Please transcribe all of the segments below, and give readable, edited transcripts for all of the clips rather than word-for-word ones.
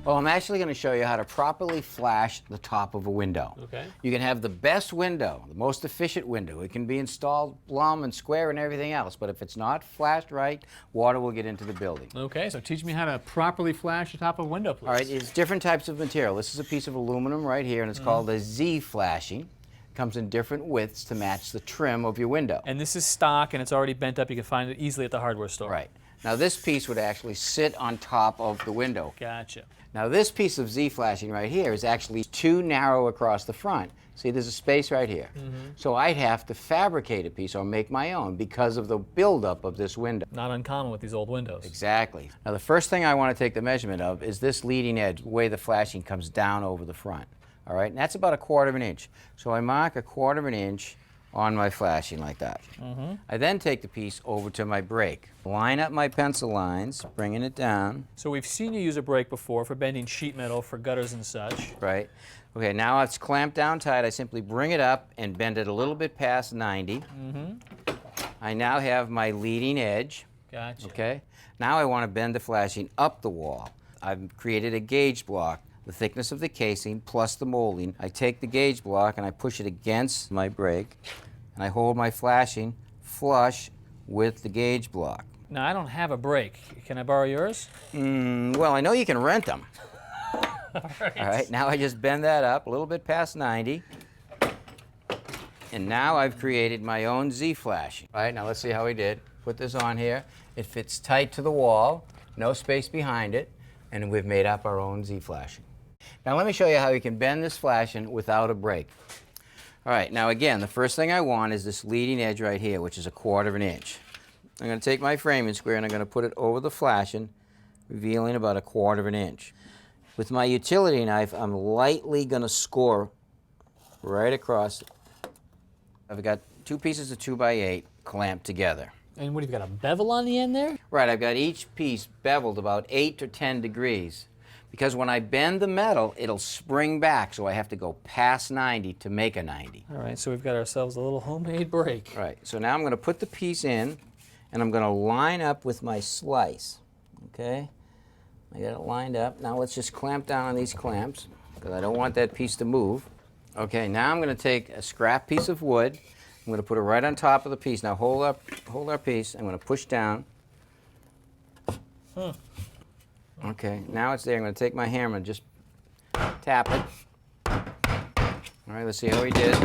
Well, I'm actually going to show you how to properly flash the top of a window. Okay. You can have the best window, the most efficient window. It can be installed plumb and square and everything else, but if it's not flashed right, water will get into the building. Okay, so teach me how to properly flash the top of a window, please. All right, it's different types of material. This is a piece of aluminum right here, and it's called a Z flashing. It comes in different widths to match the trim of your window. And this is stock, and it's already bent up. You can find it easily at the hardware store. Right. Now this piece would actually sit on top of the window. Gotcha. Now this piece of Z flashing right here is actually too narrow across the front. See, there's a space right here. So I'd have to fabricate a piece or make my own because of the buildup of this window. Not uncommon with these old windows. Exactly. Now the first thing I want to take the measurement of is this leading edge, the way the flashing comes down over the front. All right, and that's about 1/4 of an inch. So I mark 1/4 of an inch on my flashing like that. I then take the piece over to my brake. Line up my pencil lines, bringing it down. So we've seen you use a brake before for bending sheet metal for gutters and such. Right. Okay, now it's clamped down tight. I simply bring it up and bend it a little bit past 90. I now have my leading edge. Gotcha. Okay. Now I want to bend the flashing up the wall. I've created a gauge block, the thickness of the casing plus the molding. I take the gauge block and I push it against my brake, and I hold my flashing flush with the gauge block. Now, I don't have a brake. Can I borrow yours? Well, I know you can rent them. All right. All right, now I just bend that up a little bit past 90. And now I've created my own Z flashing. All right, now let's see how we did. Put this on here. It fits tight to the wall, no space behind it, and we've made up our own Z flashing. Now let me show you how you can bend this flashing without a brake. All right, now again, the first thing I want is this leading edge right here, which is 1/4 of an inch. I'm going to take my framing square and I'm going to put it over the flashing, revealing about 1/4 of an inch. With my utility knife, I'm lightly going to score right across it. I've got 2 pieces of 2x8 clamped together. And what, have you got a bevel on the end there? Right, I've got each piece beveled about 8 to 10 degrees. Because when I bend the metal, it'll spring back, so I have to go past 90 to make a 90. All right, so we've got ourselves a little homemade brake. Right, so now I'm going to put the piece in, and I'm going to line up with my slice. Okay? I got it lined up. Now let's just clamp down on these clamps, because I don't want that piece to move. Okay, now I'm going to take a scrap piece of wood. I'm going to put it right on top of the piece. Now hold our piece. I'm going to push down. Okay, now it's there. I'm going to take my hammer and just tap it. All right, let's see how we did.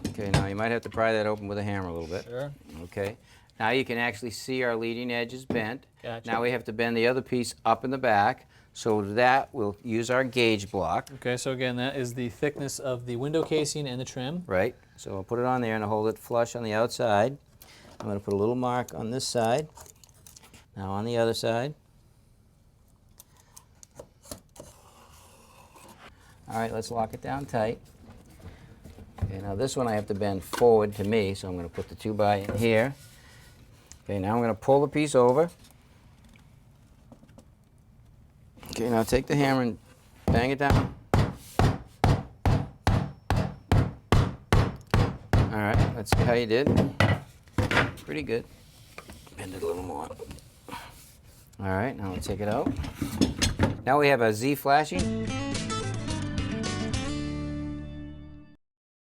Okay, now you might have to pry that open with a hammer a little bit. Sure. Okay, now you can actually see our leading edge is bent. Gotcha. Now we have to bend the other piece up in the back. So that we'll use our gauge block. Okay, so again, that is the thickness of the window casing and the trim. Right, so I'll put it on there and I'll hold it flush on the outside. I'm going to put a little mark on this side. Now on the other side. All right, let's lock it down tight. Okay, now this one I have to bend forward to me, so I'm going to put the 2x in here. Okay, now I'm going to pull the piece over. Okay, now take the hammer and bang it down. All right, let's see how you did. Pretty good. Bend it a little more. All right, now we'll take it out. Now we have a Z flashing.